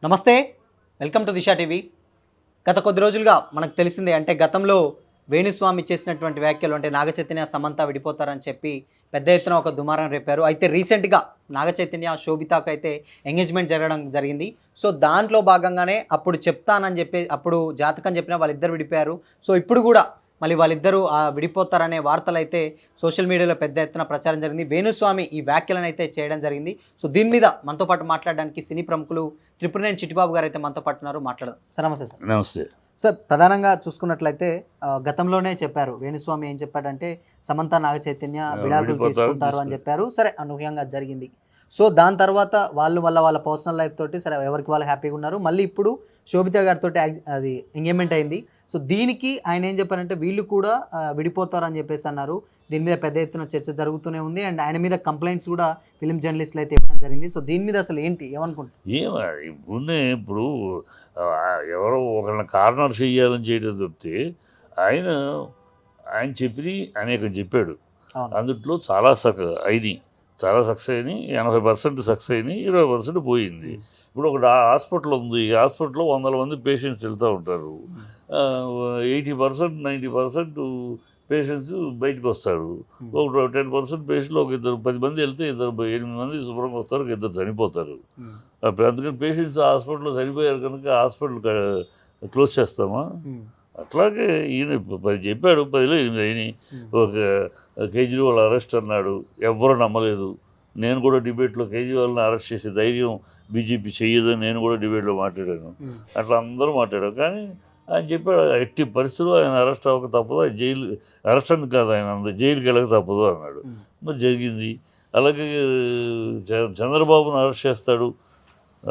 నమస్తే. Welcome to Disha TV. గత కొద్ది రోజులుగా మనకు తెలిసిందే, అంటే గతంలో వేణుస్వామి చేసినటువంటి వ్యాఖ్యలు, అంటే నాగచైతన్య సమంత విడిపోతారని చెప్పి పెద్ద ఎత్తున ఒక దుమారం రేపారు. అయితే రీసెంట్గా నాగచైతన్య శోభితాకు అయితే ఎంగేజ్మెంట్ జరగడం జరిగింది. సో దాంట్లో భాగంగానే అప్పుడు చెప్తానని చెప్పి అప్పుడు జాతకం చెప్పిన వాళ్ళిద్దరు విడిపోయారు. సో ఇప్పుడు కూడా మళ్ళీ వాళ్ళిద్దరూ విడిపోతారనే వార్తలు అయితే సోషల్ మీడియాలో పెద్ద ఎత్తున ప్రచారం జరిగింది. వేణుస్వామి ఈ వ్యాఖ్యలను అయితే చేయడం జరిగింది. సో దీని మీద మనతో పాటు మాట్లాడడానికి సినీ ప్రముఖులు త్రిపురనేని చిట్టిబాబు గారు అయితే మనతో పాటు ఉన్నారు. మాట్లాడదాం సార్. నమస్తే సార్. నమస్తే సార్, ప్రధానంగా చూసుకున్నట్లయితే గతంలోనే చెప్పారు వేణుస్వామి. ఏం చెప్పాడంటే సమంత నాగచైతన్య విడాకులు తీసుకుంటారు అని చెప్పారు. సరే, అనూహ్యంగా జరిగింది. సో దాని తర్వాత వాళ్ళు వాళ్ళ పర్సనల్ లైఫ్ తోటి సరే ఎవరికి వాళ్ళు హ్యాపీగా ఉన్నారు. మళ్ళీ ఇప్పుడు శోభిత గారితో అది ఎంగేజ్మెంట్ అయింది. సో దీనికి ఆయన ఏం చెప్పారంటే వీళ్ళు కూడా విడిపోతారు అని చెప్పేసి అన్నారు. దీని మీద పెద్ద ఎత్తున చర్చ జరుగుతూనే ఉంది. అండ్ ఆయన మీద కంప్లైంట్స్ కూడా ఫిలిం జర్నలిస్టులు అయితే ఇవ్వడం జరిగింది. సో దీని మీద అసలు ఏంటి ఏమనుకుంటారు? ఇప్పుడు ఎవరో ఒకళ్ళని కార్నర్ చెయ్యాలని చేయడం తప్పితే ఆయన ఆయన చెప్పి అనేకం చెప్పాడు. అందుట్లో చాలా చాలా సక్సెస్ అయినాయి. 80% సక్సెస్ అయినాయి, 20% పోయింది. ఇప్పుడు ఒక హాస్పిటల్ ఉంది. ఈ హాస్పిటల్లో 100 మంది పేషెంట్స్ వెళ్తూ ఉంటారు. 80% 90% పేషెంట్స్ బయటకు వస్తారు. ఒక 10% పేషెంట్లు ఒక 10 మంది వెళ్తే 8 మంది శుభ్రంగా వస్తారు, 2 చనిపోతారు. అందుకని పేషెంట్స్ హాస్పిటల్లో చనిపోయారు కనుక హాస్పిటల్ క్లోజ్ చేస్తామా? అట్లాగే ఈయన 10 చెప్పాడు, 10లో 8 అయినాయి. ఒక కేజ్రీవాల్ అరెస్ట్ అన్నాడు, ఎవ్వరూ నమ్మలేదు. నేను కూడా డిబేట్లో కేజ్రీవాల్ని అరెస్ట్ చేసే ధైర్యం బీజేపీ చెయ్యదని నేను కూడా డిబేట్లో మాట్లాడాను. అట్లా అందరూ మాట్లాడారు. కానీ ఆయన చెప్పాడు ఎట్టి పరిస్థితుల్లో ఆయన అరెస్ట్ అవ్వక తప్పదు, ఆయన జైలు అరెస్ట్ అని కాదు, ఆయన జైలుకి వెళ్ళక తప్పదు అన్నాడు. మరి జరిగింది. అలాగే చంద్రబాబును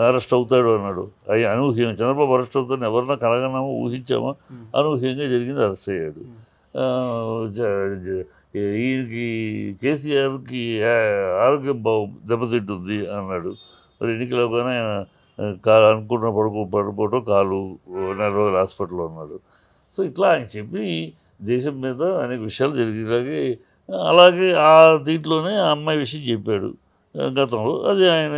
అరెస్ట్ అవుతాడు అన్నాడు. అవి అనూహ్యంగా చంద్రబాబు అరెస్ట్ అవుతాడని ఎవరన్నా కలగన్నామో ఊహించామా? అనూహ్యంగా జరిగింది, అరెస్ట్ అయ్యాడు. ఈయనకి కేసీఆర్కి ఆరోగ్యం దెబ్బతింటుంది అన్నాడు. మరి ఎన్నికలవగానే ఆయన అనుకున్న పడిపోవటం కాలు 4 రోజులు హాస్పిటల్లో ఉన్నాడు. సో ఇట్లా ఆయన చెప్పి దేశం మీద అనేక విషయాలు జరిగేలాగే అలాగే ఆ దీంట్లోనే ఆ అమ్మాయి విషయం చెప్పాడు గతంలో. అది ఆయన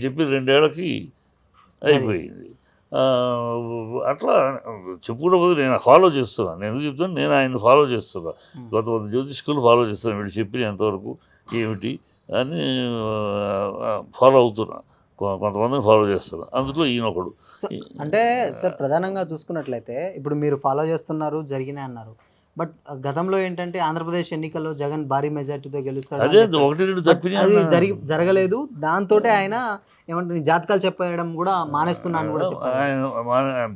చెప్పి 2 ఏళ్ళకి అయిపోయింది. అట్లా చెప్పుకోవడం నేను ఫాలో చేస్తున్నాను. నేను ఎందుకు చెప్తాను, నేను ఆయన ఫాలో చేస్తున్నా. కొంతమంది జ్యోతిష్కులు ఫాలో చేస్తాను, వీళ్ళు చెప్పిన ఎంతవరకు ఏమిటి అని ఫాలో అవుతున్నా. కొంతమందిని ఫాలో చేస్తున్నా, అందులో ఈయన ఒకడు. అంటే సార్, ప్రధానంగా చూసుకున్నట్లయితే ఇప్పుడు మీరు ఫాలో చేస్తున్నారు, జరిగినాయి అన్నారు. బట్ గతంలో ఏంటంటే ఆంధ్రప్రదేశ్ ఎన్నికల్లో జగన్ భారీ మెజార్టీతో గెలుస్తాడు, అదే 1-2 తప్పినా అది జరగలేదు. దాంతో ఆయన ఏమంటారు, జాతకాలు చెప్పడం కూడా మానేస్తున్నాను కూడా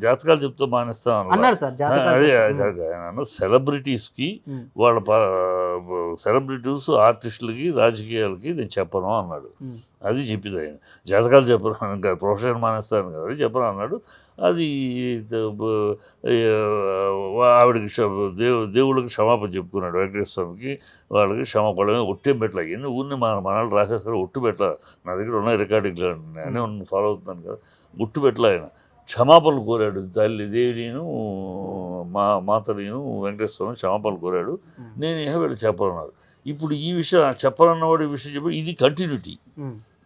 జాతకాలు చెప్తూ మానేస్తాను అన్నారు సార్. అదే ఆయన సెలబ్రిటీస్కి వాళ్ళ సెలబ్రిటీస్ ఆర్టిస్టులకి రాజకీయాలకి నేను చెప్పను అన్నాడు. అది చెప్పింది ఆయన. జాతకాలు చెప్పను, ఇంకా ప్రొఫెషన్ మానేస్తాను కదా, అది చెప్పను అన్నాడు. అది ఆవిడకి దేవుడికి క్షమాపణ చెప్పుకున్నాడు. వెంకటేశ్వర స్వామికి వాళ్ళకి క్షమాపణ ఒట్టే పెట్టలే. ఎన్ని ఊరిని మనల్ని రాసేస్తారు, ఒట్టు పెట్టల. నా దగ్గర ఉన్న రికార్డింగ్లో నేనే ఫాలో అవుతున్నాను కదా, ఒట్టు పెట్టలే. ఆయన క్షమాపణలు కోరాడు. తల్లి దేవిను మాతను వెంకటేశ్వర స్వామి క్షమాపణలు కోరాడు. నేను వీళ్ళు చెప్పనున్నారు. ఇప్పుడు ఈ విషయం చెప్పాలన్నవాడు ఈ విషయం చెప్పి ఇది కంటిన్యూటీ,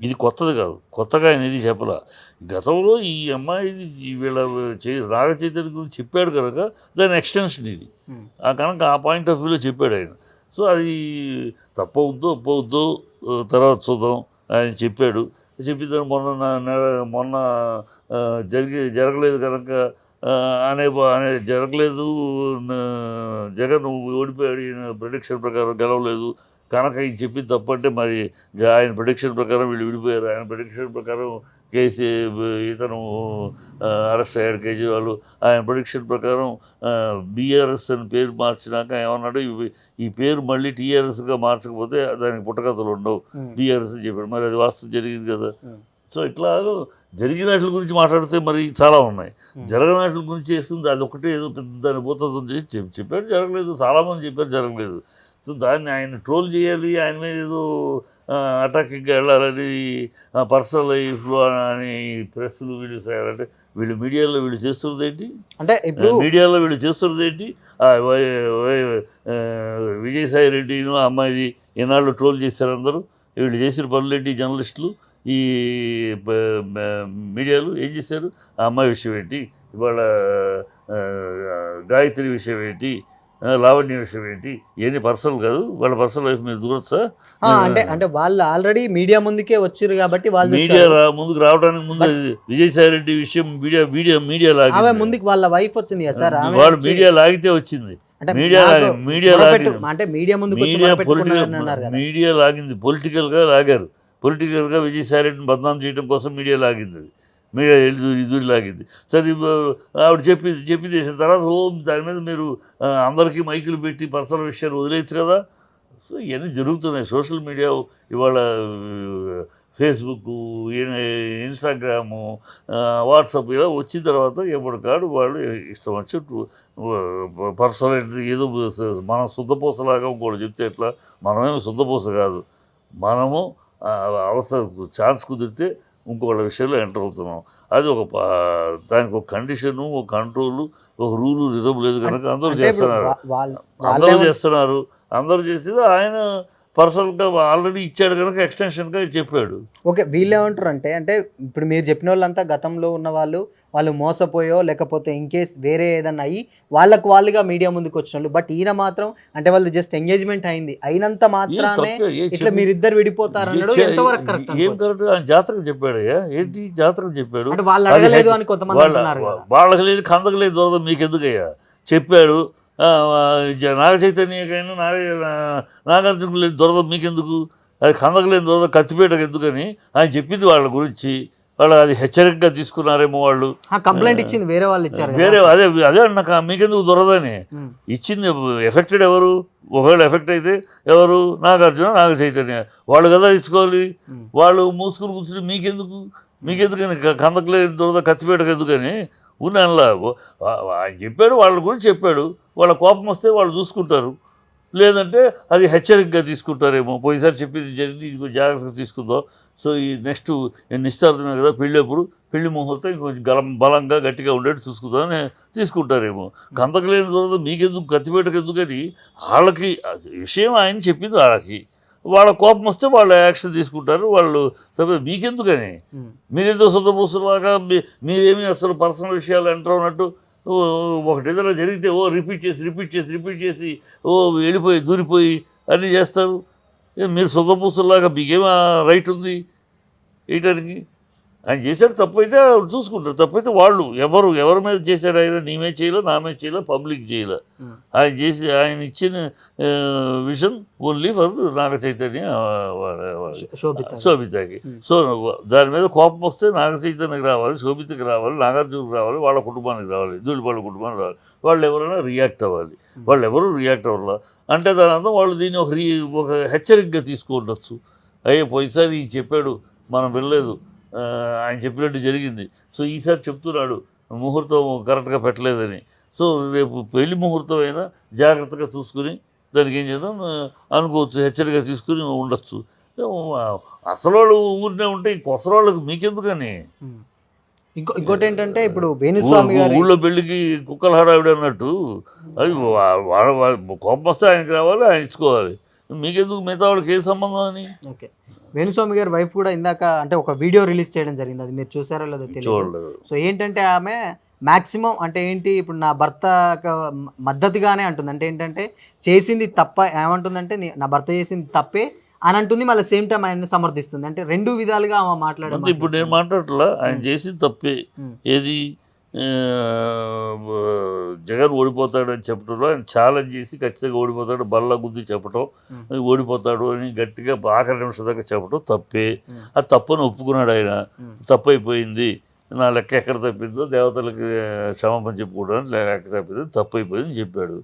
ఇది కొత్తది కాదు. కొత్తగా ఆయన ఇది చెప్పలా. గతంలో ఈ అమ్మాయి వీళ్ళ నాగ చైతన్య గురించి చెప్పాడు కనుక దాని ఎక్స్టెన్షన్ ఇది. కనుక ఆ పాయింట్ ఆఫ్ వ్యూలో చెప్పాడు ఆయన. సో అది ఒప్పవుద్దో తర్వాత చూద్దాం ఆయన చెప్పాడు. చెప్పిన మొన్న జరగలేదు కనుక అనే జరగలేదు, జగన్ ఓడిపోయాడు, ప్రెడిక్షన్ ప్రకారం గెలవలేదు కనుక ఇది చెప్పింది తప్పంటే మరి ఆయన ప్రెడిక్షన్ ప్రకారం వీళ్ళు విడిపోయారు. ఆయన ప్రెడిక్షన్ ప్రకారం ఇతను అరెస్ట్ అయ్యాడు కేజ్రీవాల్. ఆయన ప్రెడిక్షన్ ప్రకారం బీఆర్ఎస్ అని పేరు మార్చినాక ఏమన్నాడు, ఈ పేరు మళ్ళీ టీఆర్ఎస్గా మార్చకపోతే దానికి పుట్టకథలు ఉండవు, బీఆర్ఎస్ అని చెప్పాడు. మరి అది వాస్తవం జరిగింది కదా. సో ఇట్లా జరిగిన వాటి గురించి మాట్లాడితే మరి చాలా ఉన్నాయి. జరగని వాటి గురించి చేసుకుంది అది ఒకటే ఏదో పెద్ద దాన్ని భూతత్వం చేసి చెప్పాడు, జరగలేదు. చాలామంది చెప్పారు జరగలేదు. సో దాన్ని ఆయన ట్రోల్ చేయాలి, ఆయన మీద ఏదో అటాకింగ్గా వెళ్ళాలని, పర్సనల్ లైఫ్లో అని ప్రెస్లు వీళ్ళు చేయాలంటే వీళ్ళు మీడియాలో చేస్తున్నది ఏంటి? అంటే మీడియాలో చేస్తున్నది ఏంటి? విజయసాయి రెడ్డిను అమ్మాయి ఈనాళ్ళు ట్రోల్ చేశారు అందరూ. వీళ్ళు చేసిన పనులేంటి? జర్నలిస్టులు ఈ మీడియాలు ఏం చేశారు? ఆ అమ్మాయి విషయం ఏంటి, ఇవాళ ఆ, గాయత్రి విషయం ఏంటి, లావణ్య విషయం ఏంటి, ఇవన్నీ పర్సనల్ కాదు, వాళ్ళ పర్సనల్ లైఫ్ మీరు దూరొచ్చా? అంటే అంటే వాళ్ళు ఆల్రెడీ మీడియా ముందుకే వచ్చారు కాబట్టి వాళ్ళు మీడియా చూస్తారు. ముందుకు రావడానికి ముందు విజయసాయి రెడ్డి విషయం మీడియా ఆమె లాగింది. ముందుకు వాళ్ళ వైఫ్ వచ్చింది కదా సార్, ఆమె వాళ్ళు వచ్చి మీడియా లాగితే వచ్చింది. అంటే మీడియా నాకు మీడియా మొరపెట్టు లాగింది. అంటే మీడియా ముందుకు వచ్చి మీడియా మొరపెట్టుకున్నారని అన్నారు కదా. మీడియా లాగింది, పొలిటికల్గా లాగారు. పొలిటికల్గా విజయసాయి రెడ్డిని బదనాం చేయడం కోసం మీడియా లాగింది. అది మీడియా ఎదురు లాగింది. సరే ఆవిడ చెప్పింది చేసిన తర్వాత దాని మీద మీరు అందరికీ మైకులు పెట్టి పర్సనల్ విషయాలు వదిలేయచ్చు కదా. సో ఇవన్నీ జరుగుతున్నాయి. సోషల్ మీడియా ఇవాళ ఫేస్బుక్, ఇన్స్టాగ్రాము, వాట్సాప్ ఇలా వచ్చిన తర్వాత ఎప్పటికాడు వాళ్ళు ఇష్టం వచ్చి పర్సనల్ ఏదో మనం శుద్ధపూసలాగా ఇంకోటి చెప్తే ఎట్లా, మనమేమి శుద్ధపూస కాదు. మనము అవసరం ఛాన్స్ కుదిరితే ఇంకోళ్ళ విషయంలో ఎంటర్ అవుతున్నాం. అది దానికి ఒక కండిషను, ఒక కంట్రోలు, ఒక రూలు రిజం లేదు కనుక అందరూ అంటే ఇప్పుడు చేస్తున్నారు. వాళ్ళేమో అందరూ చేసేది ఆయన పర్సనల్గా ఆల్రెడీ ఇచ్చాడు కనుక ఎక్స్టెన్షన్గా చెప్పాడు. ఓకే, వీళ్ళేమంటారు అంటే అంటే ఇప్పుడు మీరు చెప్పిన వాళ్ళంతా గతంలో ఉన్న వాళ్ళు మోసపోయో లేకపోతే ఇన్ కేస్ వేరే ఏదన్నా అయ్యి వాళ్ళుగా మీడియా ముందుకు వచ్చిన వాళ్ళు. బట్ ఈయన మాత్రం అంటే వాళ్ళు జస్ట్ ఎంగేజ్మెంట్ అయింది అయినంత మాత్రానే ఇట్లా మీరిద్దరు విడిపోతారన్నాడు. ఎంతవరకు కరెక్ట్? ఏం కరెక్ట్? ఆయన జాతకం చెప్పాడయ్యా. ఏంటి జాతకం చెప్పాడు? అంటే వాళ్ళు అడగలేదు అని కొంతమంది అంటున్నారు కదా. వాళ్ళకి లేదు, కందకు లేదు, దొరద మీకెందుకయ్యా చెప్పాడు. నాగ చైతన్యకైనా నాగార్జునకు లేదు దొరద మీకెందుకు, అది కందకు లేదు దొరద కత్తిపేటకు ఎందుకని ఆయన చెప్పింది వాళ్ళ గురించి. వాళ్ళు అది హెచ్చరికగా తీసుకున్నారేమో. వాళ్ళు కంప్లైంట్ ఇచ్చింది వేరే వాళ్ళు ఇచ్చారు కదా. వేరే అదే అన్నాక మీకెందుకు దొరదని ఇచ్చింది. ఎఫెక్టెడ్ ఎవరు? ఒకవేళ ఎఫెక్ట్ అయితే ఎవరు? నాగార్జున, నాగ చైతన్య వాళ్ళు కదా ఇచ్చుకోవాలి. వాళ్ళు మూసుకుని కూర్చుని మీకెందుకని కందకు లేదు దొరద కత్తిపేటకు ఎందుకని ఉన్నలా ఆయన చెప్పాడు. వాళ్ళ గురించి చెప్పాడు. వాళ్ళ కోపం వస్తే వాళ్ళు చూసుకుంటారు, లేదంటే అది హెచ్చరికగా తీసుకుంటారేమో. పోయిసారి చెప్పింది జరిగింది, ఇది జాగ్రత్తగా తీసుకుందాం. సో ఈ నెక్స్ట్ నిశ్చితార్థమే కదా, పెళ్లి ముహూర్తం ఇంకొంచెం బలంగా గట్టిగా ఉండేట్టు చూసుకుందామని తీసుకుంటారేమో. కందకు లేని దొరద మీకెందుకు కత్తిపేటకు ఎందుకని వాళ్ళకి విషయం ఆయన చెప్పింది. వాళ్ళ కోపం వస్తే వాళ్ళు యాక్షన్ తీసుకుంటారు. వాళ్ళు తప్ప మీకెందుకని మీరేదో సొంతపూసలాగా మీరేమీ అసలు పర్సనల్ విషయాలు ఎంటర్ అవునట్టు ఒకటి ఏదైనా జరిగితే రిపీట్ చేసి దూరిపోయి అన్నీ చేస్తారు. మీరు సొంతపూసలాగా మీకేమో రైట్ ఉంది వేయటానికి. ఆయన చేశాడు తప్పు అయితే చూసుకుంటారు. తప్పైతే వాళ్ళు ఎవరి మీద చేశాడు ఆయన? నీ మీద చేయలే, నా మీద చేయలే, పబ్లిక్ చేయలే. ఆయన ఇచ్చిన vision only for Naga Chaitanya, శోభితకి. సో దాని మీద కోపం వస్తే నాగ చైతన్యకి రావాలి, శోభితకి రావాలి, నాగార్జునకి రావాలి, వాళ్ళ కుటుంబానికి రావాలి, ధూళిపాళ్ళ కుటుంబానికి రావాలి. వాళ్ళు ఎవరైనా రియాక్ట్ అవ్వాలి. వాళ్ళు ఎవరు రియాక్ట్ అవ్వాలి అంటే దాని అర్థం వాళ్ళు దీన్ని ఒక హెచ్చరికగా తీసుకుండొచ్చు. పోయినసారి చెప్పాడు, మనం వెళ్ళలేదు, ఆయన చెప్పినట్టు జరిగింది. సో ఈసారి చెప్తున్నాడు ముహూర్తం కరెక్ట్గా పెట్టలేదని. సో రేపు పెళ్లి ముహూర్తం అయినా జాగ్రత్తగా చూసుకుని దానికి ఏం చేద్దాం అనుకోవచ్చు, హెచ్చరిక తీసుకుని ఉండొచ్చు. అసలు వాళ్ళు ఊరినే ఉంటే కొసరోళ్ళకి మీకెందుకని. ఇంకోటి ఏంటంటే ఇప్పుడు వేణుస్వామి ఊళ్ళో పెళ్లికి కుక్కల హడావిడి అన్నట్టు అది వాళ్ళ కోపం వస్తే ఆయనకి రావాలి, ఆయన ఇచ్చుకోవాలి. మీకెందుకు మిగతా వాళ్ళకి ఏ సంబంధం అని. ఓకే, వేణుస్వామి గారి వైఫ్ కూడా ఇందాక అంటే ఒక వీడియో రిలీజ్ చేయడం జరిగింది, అది మీరు చూసారో లేదో తెలియదు. సో ఏంటంటే ఆమె మ్యాక్సిమం అంటే ఏంటి, ఇప్పుడు నా భర్త మద్దతుగానే అంటుంది. అంటే ఏంటంటే చేసింది తప్ప ఏమంటుందంటే నా భర్త చేసింది తప్పే అని అంటుంది, మళ్ళీ సేమ్ టైం ఆయన్ని సమర్థిస్తుంది. అంటే రెండు విధాలుగా ఆమె మాట్లాడదు. ఇప్పుడు నేను మాట్లాడట్లా, ఆయన చేసింది తప్పే. ఏది జగన్ ఓడిపోతాడు అని చెప్పడంలో ఆయన ఛాలెంజ్ చేసి ఖచ్చితంగా ఓడిపోతాడు, బల్ల గుద్ది చెప్పడం, ఓడిపోతాడు అని గట్టిగా ఆఖరి నిమిషం దాకా చెప్పడం తప్పే. అది తప్పని ఒప్పుకున్నాడు ఆయన. తప్పు అయిపోయింది, నా లెక్క ఎక్కడ తప్పిందో దేవతలకి క్షమాపణ చెప్పుకోవడానికి లెక్క తప్పిందో తప్పు అయిపోయిందని చెప్పాడు.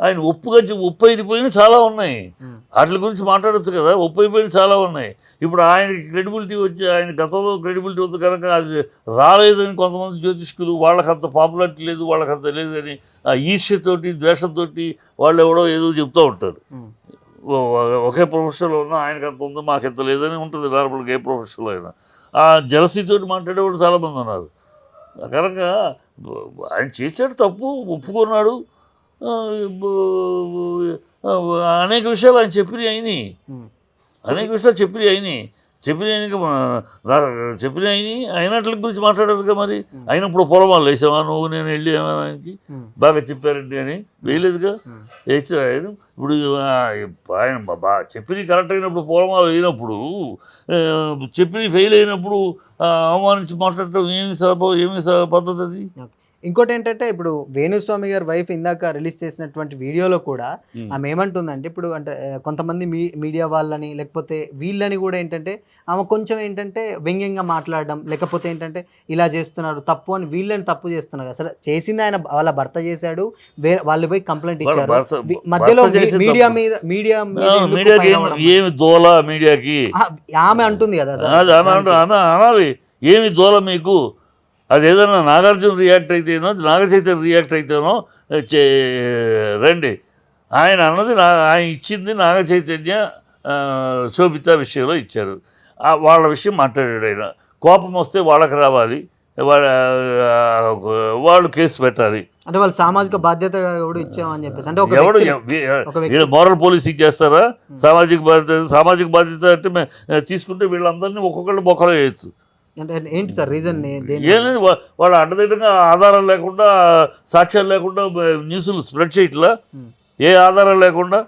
ఆయన ఒప్పు అయిపోయిన చాలా ఉన్నాయి. వాటి గురించి మాట్లాడచ్చు కదా. ఒప్పు అయిపోయిన చాలా ఉన్నాయి. ఇప్పుడు ఆయనకి క్రెడిబిలిటీ వచ్చి, ఆయన గతంలో క్రెడిబిలిటీ ఉంది కనుక అది రాలేదని కొంతమంది జ్యోతిష్కులు, వాళ్ళకంత పాపులారిటీ లేదు, వాళ్ళకంత లేదని ఈర్ష్యతోటి ద్వేషంతో వాళ్ళు ఎవడో ఏదో చెప్తూ ఉంటారు. ఒకే ప్రొఫెషన్లో ఉన్నా ఆయనకు అంత ఉంది, మాకెంత లేదని ఉంటుంది నార్మల్గా ఏ ప్రొఫెషన్లో అయినా. ఆ జలసీతో మాట్లాడేవాడు చాలామంది ఉన్నారు. కనుక ఆయన చేశాడు తప్పు, ఒప్పుకున్నాడు. అనేక విషయాలు ఆయన చెప్పినవి అయినాయి, చెప్పినాయనకి చెప్పిన అయినట్ల గురించి మాట్లాడారుగా మరి. అయినప్పుడు పొలమాలు వేసావా నువ్వు నేను వెళ్ళి ఆయనకి బాగా చెప్పారండి అని వేయలేదుగా. వేసి ఆయన ఇప్పుడు ఆయన చెప్పిన కరెక్ట్ అయినప్పుడు పొలమాలు అయినప్పుడు చెప్పిన ఫెయిల్ అయినప్పుడు అవమానించి మాట్లాడటం ఏమి పద్ధతి అది. ఇంకోటి ఏంటంటే ఇప్పుడు వేణుస్వామి గారి వైఫ్ ఇందాక రిలీజ్ చేసినటువంటి వీడియోలో కూడా ఆమె ఏమంటుందంటే ఇప్పుడు అంటే కొంతమంది మీడియా వాళ్ళని లేకపోతే వీళ్ళని కూడా ఏంటంటే ఆమె కొంచెం ఏంటంటే వ్యంగ్యంగా మాట్లాడడం లేకపోతే ఏంటంటే ఇలా చేస్తున్నారు తప్పు అని వీళ్ళని తప్పు చేస్తున్నారు. అసలు చేసింది ఆయన వాళ్ళ భర్త చేశాడు, వాళ్ళు పోయి కంప్లైంట్ ఇచ్చారు. మధ్యలో మీడియాకి ఏమి దోల మీడియాకి ఆమె అంటుంది కదా ఆమె అనాలి ఏమి దోల మీకు. అది ఏదైనా నాగార్జున రియాక్ట్ అయితేనో నాగచైతన్య రియాక్ట్ అయితేనో రండి. ఆయన అన్నది ఆయన ఇచ్చింది నాగచైతన్య శోభిత విషయంలో ఇచ్చారు. వాళ్ళ విషయం మాట్లాడాడు ఆయన. కోపం వస్తే వాళ్ళకి రావాలి, వాళ్ళు కేసు పెట్టాలి. అంటే వాళ్ళు సామాజిక బాధ్యత కూడా ఇచ్చామని చెప్పేసి అంటే ఎవడు మోరల్ పోలీసింగ్ చేస్తారా? సామాజిక బాధ్యత అంటే తీసుకుంటే వీళ్ళందరినీ ఒక్కొక్కళ్ళు బొక్కలో వేయచ్చు. అంటే ఏంటి సార్ రీజన్? ఏం లేదు, వాళ్ళు అడ్డదిడ్డంగా ఆధారాలు లేకుండా సాక్ష్యాలు లేకుండా న్యూస్లు స్ప్రెడ్ చేయట్లా. ఏ ఆధారాలు లేకుండా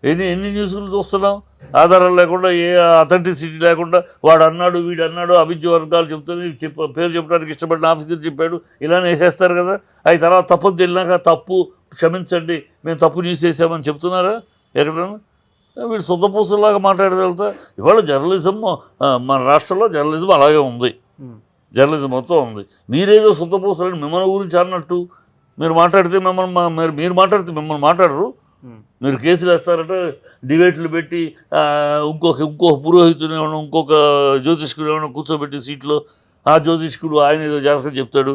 ఎన్ని న్యూస్లు చూస్తున్నాం ఆధారాలు లేకుండా, ఏ అథెంటిసిటీ లేకుండా. వాడు అన్నాడు వీడు అన్నాడు అభిజ్ఞ వర్గాలు చెప్తుంది పేరు చెప్పడానికి ఇష్టపడిన ఆఫీసర్ చెప్పాడు ఇలానే వేసేస్తారు కదా. అది తర్వాత తప్పు తెలినాక తప్పు క్షమించండి మేము తప్పు న్యూస్ చేసామని చెప్తున్నారా ఎక్కడైనా? వీడు శుద్ధపూసలాగా మాట్లాడగలుగుతా. ఇవాళ జర్నలిజం మన రాష్ట్రంలో జర్నలిజం అలాగే ఉంది, జర్నలిజం మొత్తం ఉంది. మీరేదో శుద్ధపూసలని మిమ్మల్ని గురించి అన్నట్టు మీరు మాట్లాడితే మీరు మాట్లాడితే మిమ్మల్ని మాట్లాడరు. మీరు కేసులు వేస్తారంటే డిబేట్లు పెట్టి ఇంకొక పురోహితుని ఏమన్నా ఇంకొక జ్యోతిష్కుడు ఏమన్నా కూర్చోబెట్టి సీట్లో ఆ జ్యోతిష్కుడు ఆయన ఏదో జాతకం చెప్తాడు,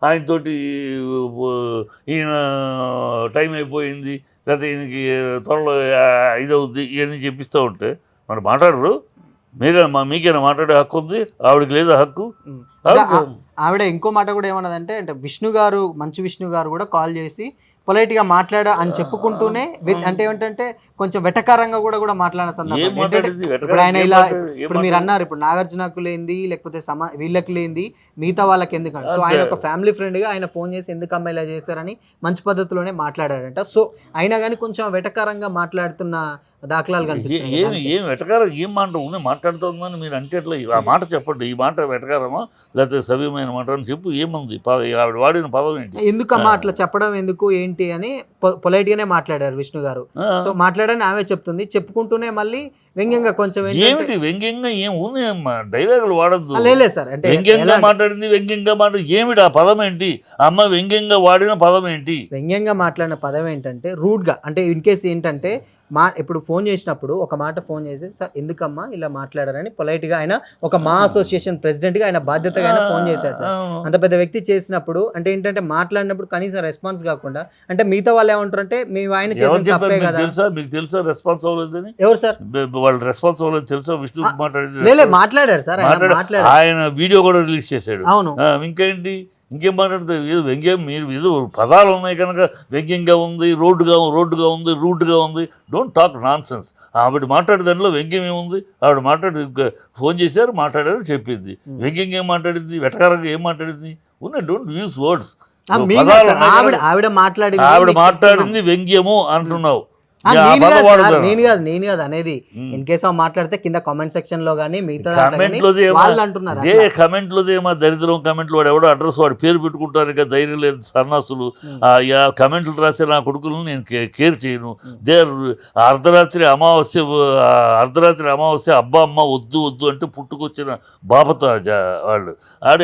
ఆయనతోటి ఈయన టైం అయిపోయింది లేకపోతే ఈయనకి త్వరలో ఇదవుద్ది ఇవన్నీ చెప్పిస్తూ ఉంటే మరి మాట్లాడరు. మీకైనా మాట్లాడే హక్కు ఉంది, ఆవిడకి లేదా హక్కు? ఆవిడ ఇంకో మాట కూడా ఏమన్నదంటే అంటే మంచు విష్ణు గారు కూడా కాల్ చేసి పొలైట్గా మాట్లాడా అని చెప్పుకుంటూనే అంటే ఏంటంటే కొంచెం వెటకారంగా కూడా మాట్లాడిన సందర్భం. ఇప్పుడు ఆయన ఇలా ఇప్పుడు మీరు అన్నారు ఇప్పుడు నాగార్జునకు లేనిది లేకపోతే వీళ్ళకి లేనిది మిగతా వాళ్ళకి ఎందుకంటే సో ఆయన ఒక ఫ్యామిలీ ఫ్రెండ్గా ఆయన ఫోన్ చేసి ఎందుకు అమ్మాయి ఇలా చేశారని మంచి పద్ధతిలోనే మాట్లాడాడంట. సో అయినా కానీ కొంచెం వెటకారంగా మాట్లాడుతున్న దాఖలాలు కనిపిస్తాయి. ఏం వెటకారం ఏం మాట మాట్లాడుతుందని మీరు అంటే ఎట్లా? ఆ మాట చెప్పండి, ఈ మాట వెటకారమా లేకపోతే సవ్యమైన మాట అని చెప్పు. ఏముంది ఆవిడ వాడిన పదం ఏంటి? ఎందుకమ్మా అట్లా చెప్పడం ఎందుకు ఏంటి అని పొలైట్గానే మాట్లాడారు విష్ణు గారు. సో మాట్లాడని ఆమె చెప్తుంది, చెప్పుకుంటూనే మళ్ళీ వ్యంగ్యంగా కొంచెం ఏమిటి వ్యంగ్యంగా ఏం ఉన్నాయమ్మా డైలాగులు వాడద్దు. లేదు సార్ అంటే వ్యంగ్యంగా మాట్లాడింది వ్యంగ్యంగా ఏమిటి ఆ పదం ఏంటి? అమ్మ వ్యంగ్యంగా వాడిన పదం ఏంటి? వ్యంగ్యంగా మాట్లాడిన పదం ఏంటంటే రూడ్గా అంటే ఇన్ కేసు ఏంటంటే ఇప్పుడు ఫోన్ చేసినప్పుడు ఒక మాట ఫోన్ చేసి సార్ ఎందుకమ్మా ఇలా మాట్లాడారని పొలైట్గా ఆయన ఒక మా అసోసియేషన్ ప్రెసిడెంట్గా ఆయన బాధ్యతగా ఆయన ఫోన్ చేశాడు సార్. అంత పెద్ద వ్యక్తి చేసినప్పుడు అంటే ఏంటంటే మాట్లాడినప్పుడు కనీసం రెస్పాన్స్ కాకుండా అంటే మిగతా వాళ్ళు ఏమంటారు అంటే మేము ఆయన చేసిన తప్పే కదా. మీకు తెలుసా రెస్పాన్స్ అవ్వలేదని? ఎవరు సార్ వాళ్ళు రెస్పాన్స్ అవ్వలేదు తెలుసా? విష్ణు మాట్లాడారు సార్, ఆయన వీడియో కూడా రిలీజ్ చేశాడు. అవును, ఇంకేంటి ఇంకేం మాట్లాడుతుంది? ఏదో వ్యంగ్యం మీరు ఏదో పదాలు ఉన్నాయి కనుక వ్యంగ్యంగా ఉంది, రోడ్డుగా ఉంది, రూట్గా ఉంది. Don't talk non sense. ఆవిడ మాట్లాడే దానిలో వ్యంగ్యం ఏముంది? ఆవిడ ఫోన్ చేశారు మాట్లాడారు చెప్పింది. వ్యంగ్యంగా ఏం మాట్లాడింది? వెటకారంగా ఏం మాట్లాడింది? Don't use words. ఆవిడ మాట్లాడింది వ్యంగ్యము అంటున్నావు. నేను కాదు అనేది ఇన్ కేస్ మాట్లాడితే కింద కామెంట్ సెక్షన్ లో కానీ మిగతా కమెంట్ లో ఏమో దరిద్రం కమెంట్లు వాడు ఎవడో అడ్రస్ వాడు పేరు పెట్టుకుంటారు ఇక ధైర్యం లేదు సన్నాసులు. కమెంట్లు రాసే నా కొడుకులను నేను కేర్ చేయను. అర్ధరాత్రి అమావాస్య అబ్బా అమ్మ వద్దు అంటే పుట్టుకొచ్చిన బాపత వాళ్ళు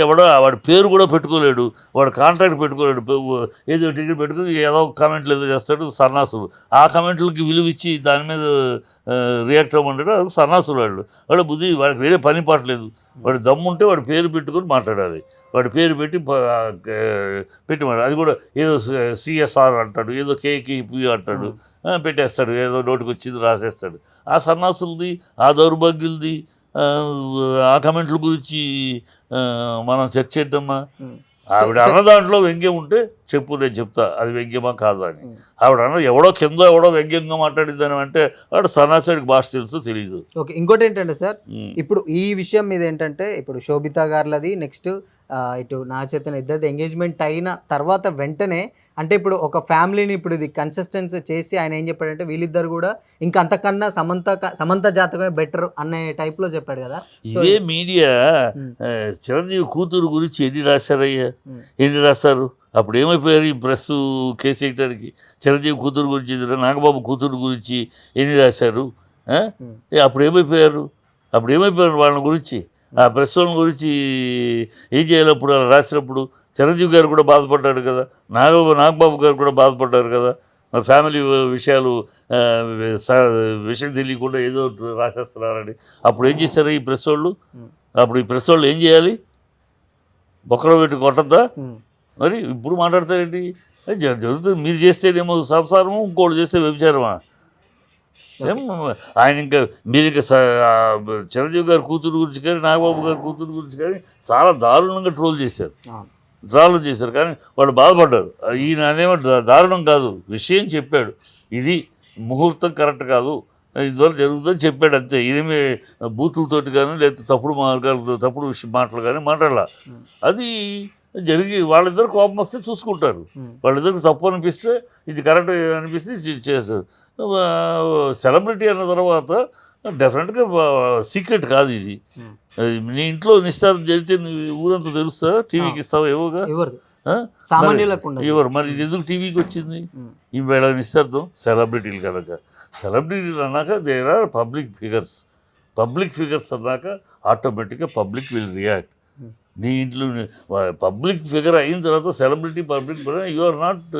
ఎవడో వాడి పేరు కూడా పెట్టుకోలేడు, వాడు కాంట్రాక్ట్ పెట్టుకోలేడు, ఏదో టికెట్ పెట్టుకుని ఏదో కమెంట్లు ఏదో చేస్తాడు సన్నాసులు. ఆ కమెంట్లు విలువ ఇచ్చి దాని మీద రియాక్ట్ అవ్వమంటాడు సన్నాసులు వాడు బుద్ధి వాడికి వేరే పని పాటలేదు. వాడు దమ్ముంటే వాడు పేరు పెట్టుకొని మాట్లాడాలి, వాడి పేరు పెట్టి మాట్లాడు. అది కూడా ఏదో సిఎస్ఆర్ అంటాడు, ఏదో కేకేపీ అంటాడు, పెట్టేస్తాడు, ఏదో నోటికి వచ్చింది రాసేస్తాడు. ఆ సన్నాసులది ఆ దౌర్భాగ్యులది ఆ కమెంట్ల గురించి మనం చర్చ చేద్దామా? ఆవిడ అన్న దాంట్లో వ్యంగ్యం ఉంటే చెప్పు, నేను చెప్తా అది వ్యంగ్యమా కాదా అని. ఆవిడ అన్న ఎవడో కింద ఎవడో వ్యంగ్యంగా మాట్లాడిద్దాని అంటే వాడు సన్నాసుడికి భాష తెలుసు తెలియదు. ఓకే, ఇంకోటి ఏంటంటే సార్, ఇప్పుడు ఈ విషయం మీద ఏంటంటే ఇప్పుడు శోభిత గారులది నెక్స్ట్ ఇటు నాగ చైతన్య ఇద్దరిది ఎంగేజ్మెంట్ అయిన తర్వాత వెంటనే అంటే ఇప్పుడు ఒక ఫ్యామిలీని ఇప్పుడు ఇది కన్సిస్టెన్సీ చేసి ఆయన ఏం చెప్పాడంటే వీళ్ళిద్దరు కూడా ఇంకా అంతకన్నా సమంత జాతకమే బెటర్ అనే టైప్లో చెప్పాడు కదా. ఇదే మీడియా చిరంజీవి కూతురు గురించి ఎన్ని రాశారయ్యా, ఎన్ని రాస్తారు? అప్పుడు ఏమైపోయారు ఈ ప్రెస్ కేసు వేయడానికి? చిరంజీవి కూతురు గురించి, నాగబాబు కూతురు గురించి ఎన్ని రాశారు? అప్పుడు ఏమైపోయారు? వాళ్ళ గురించి, ఆ ప్రెస్ వాళ్ళ గురించి ఏం చేయాలి? అప్పుడు అలా రాసినప్పుడు చిరంజీవి గారు కూడా బాధపడ్డాడు కదా, నాగబాబు గారు కూడా బాధపడ్డారు కదా. మా ఫ్యామిలీ విషయాలు విషయం తెలియకుండా ఏదో రాసేస్తున్నారని. అప్పుడు ఏం చేశారు ఈ ప్రెస్ వాళ్ళు? అప్పుడు ఈ ప్రెస్ వాళ్ళు ఏం చేయాలి? బొక్కలో పెట్టి కొట్టద్దా? మరి ఇప్పుడు మాట్లాడతారేంటి? జరుగుతుంది. మీరు చేస్తేనేమో సంసారము, ఇంకోటి చేస్తే వ్యభిచారమా? ఆయన ఇంకా మీరు ఇంకా చిరంజీవి గారి కూతురు గురించి కానీ నాగబాబు గారి కూతురు గురించి కానీ చాలా దారుణంగా ట్రోల్ చేశారు. కానీ వాళ్ళు బాధపడ్డారు. ఈయన అదేమో దారుణం కాదు, విషయం చెప్పాడు. ఇది ముహూర్తం కరెక్ట్ కాదు, ఇందువల్ల జరుగుతుందని చెప్పాడు అంతే. ఈయనమే బూతులతోటి కానీ లేకపోతే తప్పుడు మార్గాలు, తప్పుడు మాటలు కానీ మాట్లాడాల. అది జరిగి వాళ్ళిద్దరు కోపం వస్తే చూసుకుంటారు. వాళ్ళిద్దరికి తప్పు అనిపిస్తే, ఇది కరెక్ట్ అనిపిస్తే చేస్తారు. సెలబ్రిటీ అన్న తర్వాత డెఫినెట్గా సీక్రెట్ కాదు ఇది. నీ ఇంట్లో నిశ్చితార్థం జరిగితే ఊరంతా తెలుస్తా? టీవీకి ఇస్తావా? ఏవోగా ఎవరు మరి ఇది ఎందుకు టీవీకి వచ్చింది? ఈ వేళ నిశ్చితార్థం సెలబ్రిటీలు కనుక. సెలబ్రిటీలు అన్నాక దేర్ ఆర్ పబ్లిక్ ఫిగర్స్ అన్నాక ఆటోమేటిక్గా పబ్లిక్ విల్ రియాక్ట్. నీ ఇంట్లో పబ్లిక్ ఫిగర్ అయిన తర్వాత సెలబ్రిటీ యు ఆర్ నాట్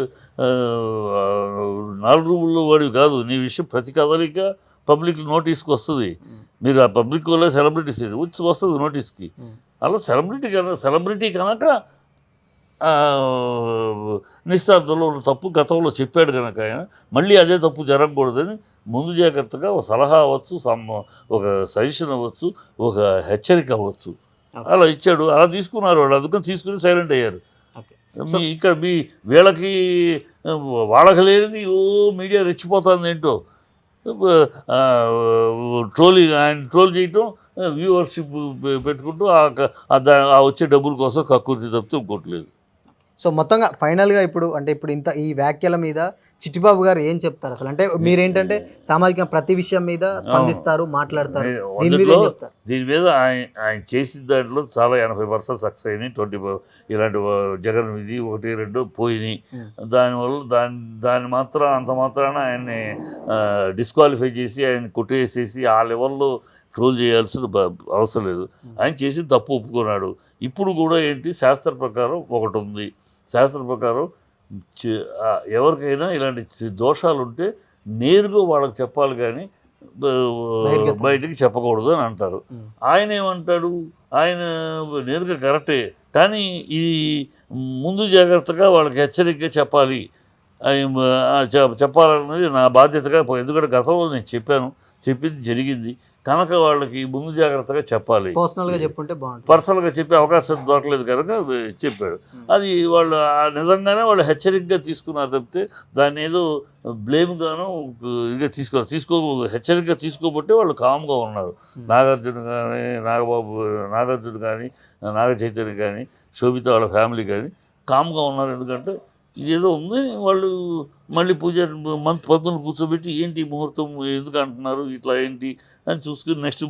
4 రూముల్లో వాడివి కాదు. నీ విషయం ప్రతి కదలిక పబ్లిక్ నోటీస్కి వస్తుంది. మీరు ఆ పబ్లిక్ వల్ల సెలబ్రిటీస్ వస్తుంది నోటీస్కి. అలా సెలబ్రిటీ కనుక నిశ్చితార్థంలో తప్పు గతంలో చెప్పాడు కనుక ఆయన మళ్ళీ అదే తప్పు జరగకూడదని ముందు జాగ్రత్తగా ఒక సలహా అవ్వచ్చు, ఒక సజెషన్ అవ్వచ్చు, ఒక హెచ్చరిక అవ్వచ్చు, అలా ఇచ్చాడు. అలా తీసుకున్నారు వాళ్ళు, అందుకని తీసుకుని సైలెంట్ అయ్యారు. ఇక్కడ వీళ్ళకి వాళ్ళకి లేనిది మీడియా రెచ్చిపోతుంది ఏంటో. ఆయన ట్రోల్ చేయటం, వ్యూవర్షిప్ పెట్టుకుంటూ ఆ వచ్చే డబ్బుల కోసం కక్కుర్తి తప్పితే ఇంకోట్లేదు. సో మొత్తంగా ఫైనల్గా ఇప్పుడు ఇంత ఈ వ్యాఖ్యల మీద చిట్టిబాబు గారు ఏం చెప్తారు అసలు? అంటే మీరేంటంటే సామాజిక ప్రతి విషయం మీద స్పందిస్తారు, మాట్లాడతారు. దీని మీద ఆయన చేసిన దాంట్లో చాలా 80% సక్సెస్ అయినాయి. 20 ఇలాంటి జగన్ ఇది 1-2 పోయినాయి. దానివల్ల దాని అంత మాత్రాన ఆయన్ని డిస్క్వాలిఫై చేసి ఆయన కొట్టేసేసి ఆ లెవెల్లో ట్రోల్ చేయాల్సిన అవసరం లేదు. ఆయన చేసి తప్పు ఒప్పుకున్నాడు. ఇప్పుడు కూడా ఏంటి, శాస్త్ర ప్రకారం ఒకటి ఉంది. శాస్త్ర ప్రకారం ఎవరికైనా ఇలాంటి దోషాలు ఉంటే నేరుగా వాళ్ళకి చెప్పాలి, కానీ బయటికి చెప్పకూడదు అని అంటారు. ఆయన ఏమంటాడు, ఆయన నేరుగా కరెక్టే, కానీ ఈ ముందు జాగ్రత్తగా వాళ్ళకి హెచ్చరికగా చెప్పాలి, చెప్పాలన్నది నా బాధ్యతగా. ఎందుకంటే గతంలో నేను చెప్పింది జరిగింది కనుక వాళ్ళకి ముందు జాగ్రత్తగా చెప్పాలి. పర్సనల్గా చెప్పే అవకాశం దొరకలేదు కనుక చెప్పాడు. అది వాళ్ళు నిజంగానే వాళ్ళు హెచ్చరికగా తీసుకున్నారు తప్పితే దాన్ని ఏదో బ్లేమ్గాను ఇక హెచ్చరికగా తీసుకోబట్టే వాళ్ళు కామ్గా ఉన్నారు. నాగార్జున కానీ నాగార్జున కానీ నాగ చైతన్య కానీ శోభిత వాళ్ళ ఫ్యామిలీ కానీ కామ్గా ఉన్నారు. ఎందుకంటే ఇదేదో ఉంది, వాళ్ళు మళ్ళీ పంతులు కూర్చోబెట్టి ఏంటి ముహూర్తం ఎందుకు అంటున్నారు ఇట్లా ఏంటి అని చూసుకుని నెక్స్ట్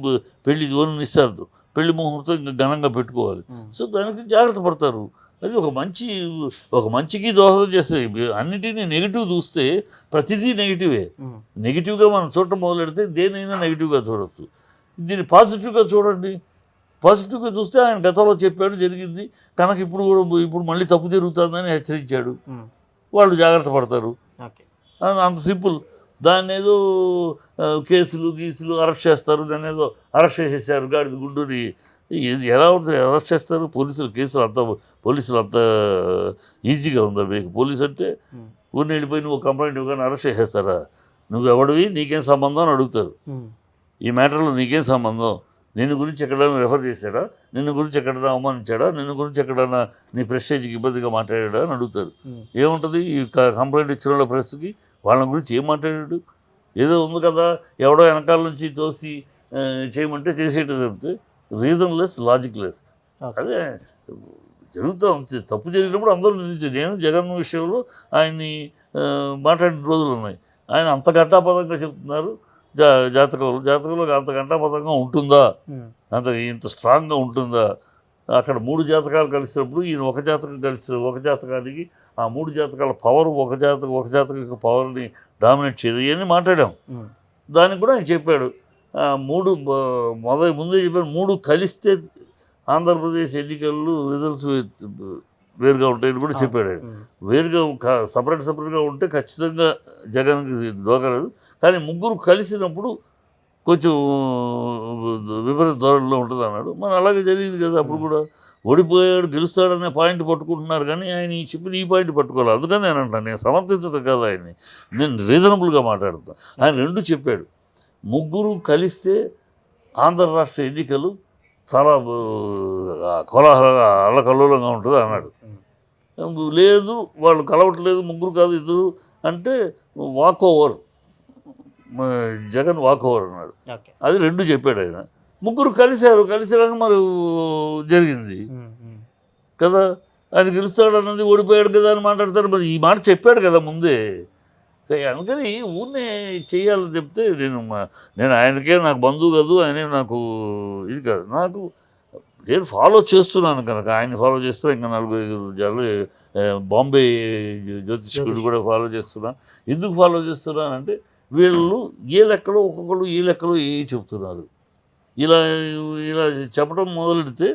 పెళ్లి నిశ్చితార్థం, పెళ్లి ముహూర్తం ఇంకా ఘనంగా పెట్టుకోవాలి. సో దానికి జాగ్రత్త పడతారు. అది ఒక మంచికి దోహదం చేస్తుంది. అన్నిటినీ నెగిటివ్ చూస్తే ప్రతిదీ నెగిటివే. నెగిటివ్గా మనం చూడటం మొదలెడితే దేనైనా నెగిటివ్గా చూడవచ్చు. దీన్ని పాజిటివ్గా చూడండి. పాజిటివ్గా చూస్తే ఆయన గతంలో చెప్పాడు, జరిగింది కనుక ఇప్పుడు మళ్ళీ తప్పు జరుగుతుందని హెచ్చరించాడు. వాళ్ళు జాగ్రత్త పడతారు, అంత సింపుల్. దాన్ని ఏదో కేసులు అరెస్ట్ చేస్తారు, దాన్ని ఏదో అరెస్ట్ చేసేసారు గాడిద గుడ్డుని. ఎలా ఉంటుంది అరెస్ట్ చేస్తారు? పోలీసులు అంత ఈజీగా ఉందా మీకు? పోలీసు అంటే ఊరిని వెళ్ళిపోయి నువ్వు కంప్లైంట్ ఇవ్వగానే అరెస్ట్ చేసేస్తారా? నువ్వు ఎవడివి, నీకేం సంబంధం అని అడుగుతారు. ఈ మ్యాటర్లో నీకేం సంబంధం, నిన్ను గురించి ఎక్కడైనా రెఫర్ చేశాడా, నిన్ను గురించి ఎక్కడైనా అవమానించాడా, నిన్ను గురించి ఎక్కడైనా నీ ప్రెస్టేజ్కి ఇబ్బందిగా మాట్లాడాడా అని అడుగుతారు. ఏముంటుంది ఈ కంప్లైంట్ ఇచ్చిన వాళ్ళ ప్రెస్కి, వాళ్ళ గురించి ఏం మాట్లాడాడు? ఏదో ఉంది కదా, ఎవడో వెనకాల నుంచి తోసి చేయమంటే చేసేట చెప్తే రీజన్లెస్, లాజిక్లెస్. అదే జరుగుతూ ఉంది. తప్పు జరిగినప్పుడు అందరూ నిందించారు. నేను జగన్ విషయంలో ఆయన్ని మాట్లాడిన రోజులు ఉన్నాయి. ఆయన అంత ఘంటాపదంగా చెప్తున్నారు. జాతకంలో అంత ఘంటాపదంగా ఉంటుందా, అంత ఇంత స్ట్రాంగ్గా ఉంటుందా? అక్కడ 3 జాతకాలు కలిసినప్పుడు ఈయన ఒక జాతకం ఒక జాతకానికి ఆ 3 జాతకాల పవర్ ఒక జాతక పవర్ని డామినేట్ చేయదు. ఇవన్నీ మాట్లాడాం. దానికి కూడా ఆయన చెప్పాడు. 3 ముందే చెప్పాడు, 3 కలిస్తే ఆంధ్రప్రదేశ్ ఎన్నికల్లో రిజల్ట్స్ వేరుగా ఉంటాయని కూడా చెప్పాడు ఆయన. వేరుగా సపరేట్గా ఉంటే ఖచ్చితంగా జగన్కి దోకరాదు. కానీ 3 కలిసినప్పుడు కొంచెం విపరీత ధోరణిలో ఉంటుంది అన్నాడు. మరి అలాగే జరిగింది కదా. అప్పుడు కూడా ఓడిపోయాడు గెలుస్తాడనే పాయింట్ పట్టుకుంటున్నారు, కానీ ఆయన చెప్పిన ఈ పాయింట్ పట్టుకోవాలి. అందుకని నేను అంటాను, నేను సమర్థించడం కాదు ఆయన్ని, నేను రీజనబుల్గా మాట్లాడుతాను. ఆయన 2 చెప్పాడు. 3 కలిస్తే ఆంధ్ర రాష్ట్ర ఎన్నికలు చాలా కోలాహలంగా అల్లకల్లోలంగా ఉంటుంది అన్నాడు. లేదు వాళ్ళు కలవట్లేదు, 3 కాదు 2 అంటే walk over, Jagan walk over అన్నాడు. అది 2 చెప్పాడు ఆయన. 3 కలిసాక మరి జరిగింది కదా. ఆయన గెలుస్తాడు అన్నది, ఓడిపోయాడు కదా అని మాట్లాడతారు. మరి ఈ మాట చెప్పాడు కదా ముందే. అందుకని ఊరినే చేయాలని చెప్తే నేను ఆయనకే నాకు బంధువు కాదు, ఆయనే నాకు ఇది కాదు. నేను ఫాలో చేస్తున్నాను కనుక ఆయన ఫాలో చేస్తే ఇంకా 4-5 బాంబే జ్యోతిష్కుడు కూడా ఫాలో చేస్తున్నా. ఎందుకు ఫాలో చేస్తున్నానంటే వీళ్ళు ఏ లెక్కలో ఒక్కొక్కరు ఏ లెక్కలో ఏ చెప్తున్నారు. ఇలా చెప్పడం మొదలెడితే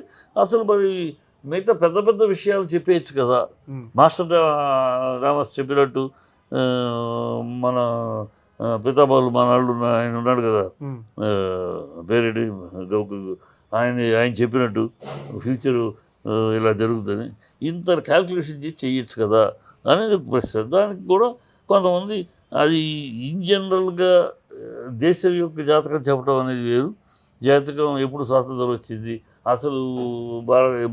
అసలు మరి మిగతా పెద్ద విషయాలు చెప్పేయచ్చు కదా. మాస్టర్ రామస్ చెప్పినట్టు మన పితామహులు మనవాళ్ళు ఆయన ఉన్నాడు కదా, పేరేడి ఆయన చెప్పినట్టు ఫ్యూచరు ఇలా జరుగుతుంది, ఇంత క్యాల్కులేషన్ చేసి చేయొచ్చు కదా అనేది ఒక ప్రశ్న. దానికి కూడా కొంతమంది అది ఇన్ జనరల్గా దేశం యొక్క జాతకం చెప్పడం అనేది వేరు. జాతకం ఎప్పుడు స్వాతంత్రం వచ్చింది, అసలు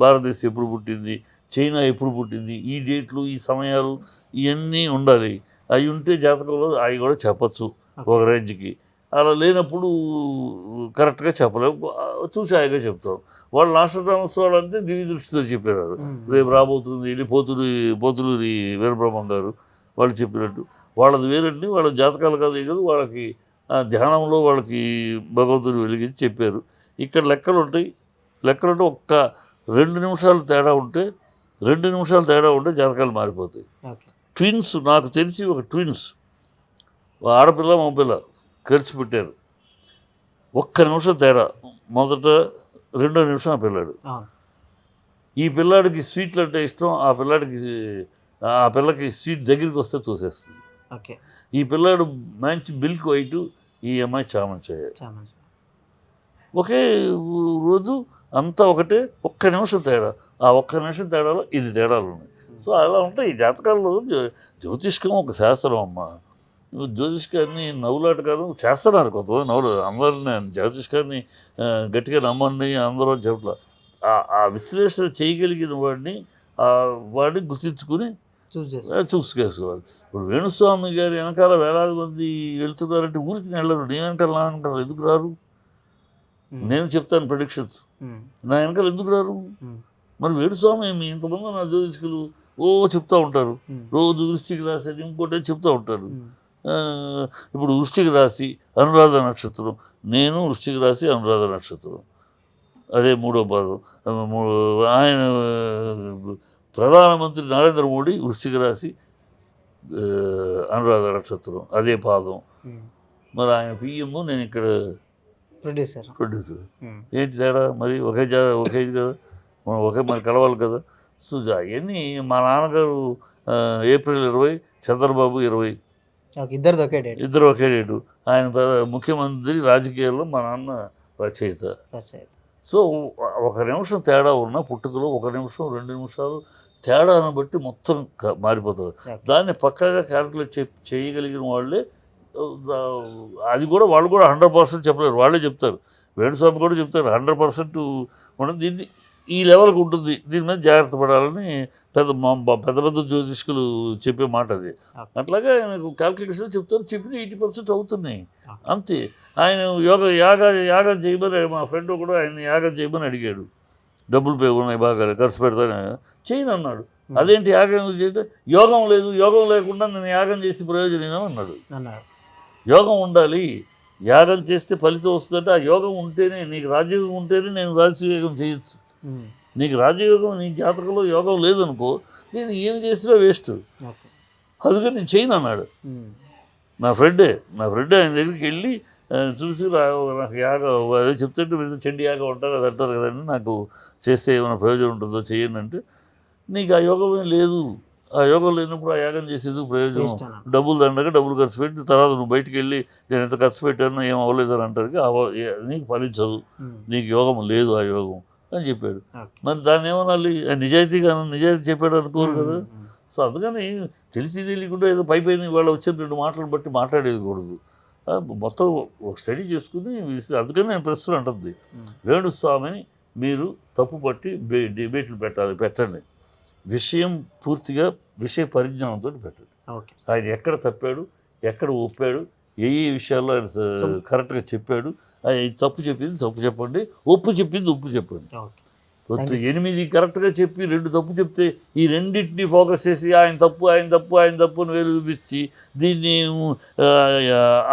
భారతదేశం ఎప్పుడు పుట్టింది, చైనా ఎప్పుడు పుట్టింది, ఈ డేట్లు ఈ సమయాలు ఇవన్నీ ఉండాలి. అవి ఉంటే జాతకంలో అవి కూడా చెప్పచ్చు ఒక రేంజ్కి. అలా లేనప్పుడు కరెక్ట్గా చెప్పలేము, చూసాయిగా చెప్తాం. వాళ్ళు నాస్ట్రాడమస్ అంటే దివ్య దృష్టితో చెప్పారు. రేపు రాబోతుంది వెళ్ళి పోతులూరి వీరబ్రహ్మం గారు వాళ్ళు చెప్పినట్టు. వాళ్ళది వేరండి, వాళ్ళ జాతకాలు కాదు కదా, వాళ్ళకి ధ్యానంలో వాళ్ళకి భగవంతుడు వెలిగించి చెప్పారు. ఇక్కడ లెక్కలుంటాయి. ఒక్క 2 నిమిషాలు తేడా ఉంటే జాతకాలు మారిపోతాయి. ట్విన్స్ నాకు తెలిసి ఒక ట్విన్స్ ఆడపిల్ల మగపిల్ల కలిసి పెట్టారు. 1 నిమిషం తేడా, మొదట 2వ నిమిషం ఆ పిల్లాడు. ఈ పిల్లాడికి స్వీట్లు అంటే ఇష్టం, ఆ పిల్లకి స్వీట్ దగ్గరికి వస్తే తోసేస్తుంది. ఈ పిల్లాడు మంచి మిల్క్ వైట్, ఈ అమ్మాయి చామంచాయ. ఒకే రోజు అంతా ఒకటే, 1 నిమిషం తేడా. ఆ 1 నిమిషం తేడాలో ఇది తేడాలు ఉన్నాయి. సో అలా ఉంటాయి ఈ జాతకాల్లో. జ్యోతిష్కం ఒక శాస్త్రం అమ్మ. జ్యోతిష్కాన్ని నవ్వులాటకాలు చేస్తున్నారు కొంతమంది నవ్వులు. అందరినీ జ్యోతిష్కాన్ని గట్టిగా నమ్మండి అందరూ చెప్పట్లా. ఆ విశ్లేషణ చేయగలిగిన వాడిని గుర్తించుకుని చూసుకోవాలి. ఇప్పుడు వేణుస్వామి గారి వెనకాల వేలాది మంది వెళ్తున్నారంటే ఊరికి వెళ్ళరు. నీ వెనకాల నా వెనకాల ఎందుకు రారు? నేను చెప్తాను ప్రెడిక్షన్స్, నా వెనకాల ఎందుకు రారు? మరి వేణుస్వామి ఇంతమంది నా జ్యోతిష్కులు చెప్తూ ఉంటారు. రోజు వృశ్చిక రాశి అని ఇంకోటి చెప్తూ ఉంటారు. ఇప్పుడు వృశ్చిక రాశి అనురాధ నక్షత్రం, నేను వృశ్చిక రాశి అనురాధ నక్షత్రం, అదే 3వ పాదం. ఆయన ప్రధానమంత్రి నరేంద్ర మోడీ వృశ్చిక రాశి అనురాధ నక్షత్రం, అదే పాదం. మరి ఆయన పిఎం, నేను ఇక్కడ ప్రొడ్యూసర్. ఏంటి తేడా? మరి ఒకే ఇది కదా, మరి కలవాలి కదా. సో అవన్నీ మా నాన్నగారు ఏప్రిల్ 20, చంద్రబాబు 20, ఇద్దరు ఒకే డేటు. ఆయన ముఖ్యమంత్రి, రాజకీయాల్లో మా నాన్న రచయిత. సో 1 నిమిషం తేడా ఉన్న పుట్టుకలో 1 నిమిషం 2 నిమిషాలు తేడాను బట్టి మొత్తం మారిపోతుంది. దాన్ని పక్కాగా క్యాల్కులేట్ చేయగలిగిన వాళ్ళే, అది కూడా వాళ్ళు కూడా 100% చెప్పలేరు. వాళ్ళే చెప్తారు వేణుస్వామి కూడా చెప్తాడు 100% మనం దీన్ని ఈ లెవెల్కి ఉంటుంది, దీని మీద జాగ్రత్త పడాలని పెద్ద పెద్ద జ్యోతిష్కులు చెప్పే మాట అది. అట్లాగే ఆయనకు క్యాల్కులేషన్ చెప్తారు, చెప్పిన 80% అవుతున్నాయి అంతే. ఆయన యాగం చేయమని మా ఫ్రెండ్ కూడా ఆయన యాగం చేయమని అడిగాడు, డబ్బులు పే ఉన్నాయి బాగా ఖర్చు పెడతాను, చేయను అన్నాడు. అదేంటి యాగం ఎందుకు చేయడం, యోగం లేదు, యోగం లేకుండా నేను యాగం చేసి ప్రయోజనం ఏమన్నాడు. యోగం ఉండాలి, యాగం చేస్తే ఫలితం వస్తుందంటే ఆ యోగం ఉంటేనే, నీకు రాజయోగం ఉంటేనే నేను రాజయోగం చేయొచ్చు. నీకు రాజయోగం నీ జాతకంలో యోగం లేదనుకో, నేను ఏమి చేసినా వేస్ట్, అందుకని నేను చేయను అన్నాడు. నా ఫ్రెండే ఆయన దగ్గరికి వెళ్ళి చూసి నాకు యాగం అదే చెప్తుంటే చండి యాగం అంటారు, అది అంటారు కదండి, నాకు చేస్తే ఏమైనా ప్రయోజనం ఉంటుందో చేయండి అంటే, నీకు ఆ యోగమే లేదు, ఆ యోగం లేనప్పుడు ఆ యాగం చేసేది ప్రయోజనం, డబ్బులు దండగా డబ్బులు ఖర్చు పెట్టి తర్వాత నువ్వు బయటికి వెళ్ళి నేను ఎంత ఖర్చు పెట్టానో ఏం అవ్వలేదు అని అంటారు, నీకు ఫలించదు, నీకు యోగం లేదు ఆ యోగం అని చెప్పాడు. మరి దాన్ని ఏమనాలి, నిజాయితీ చెప్పాడు అనుకోరు కదా. సో అందుకని తెలిసి తెలియకుండా ఏదో పైన వాళ్ళు వచ్చిన 2 మాటలు బట్టి మాట్లాడేది కూడదు, మొత్తం ఒక స్టడీ చేసుకుని. అందుకని నేను ప్రశ్న అంటుంది, వేణుస్వామిని మీరు తప్పు పట్టి డిబేట్లు పెట్టండి, విషయం పూర్తిగా విషయ పరిజ్ఞానంతో పెట్టండి. ఆయన ఎక్కడ తప్పాడు, ఎక్కడ ఒప్పాడు, ఏ విషయాల్లో ఆయన కరెక్ట్గా చెప్పాడు, ఆయన తప్పు చెప్పింది తప్పు చెప్పండి, ఒప్పు చెప్పింది ఒప్పు చెప్పండి. 8 కరెక్ట్గా చెప్పి 2 తప్పు చెప్తే ఈ రెండింటిని ఫోకస్ చేసి ఆయన తప్పు అని వేలు చూపించి దీన్ని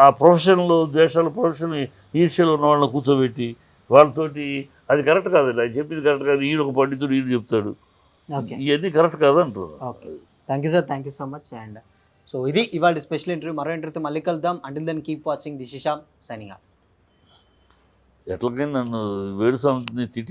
ఆ ప్రొఫెషన్లో ద్వేషాలు, ప్రొఫెషన్ ఈర్ష్యలో ఉన్న వాళ్ళని కూర్చోబెట్టి వాళ్ళతోటి అది కరెక్ట్ కాదండి, ఆయన చెప్పింది కరెక్ట్ కాదు, ఈయన ఒక పండితుడు ఈయన చెప్తాడు, ఇవన్నీ కరెక్ట్ కాదంటారు. Thank you sir, thank you so much. And so ఇది ఇవాళ స్పెషల్ ఇంటర్వ్యూ. మరో ఇంటర్వ్యూతో మళ్ళీ కలుద్దాం. Until then keep watching this is Shyam signing off. ఎట్లకైనా నన్ను వేణుస్వామిని తిట్టి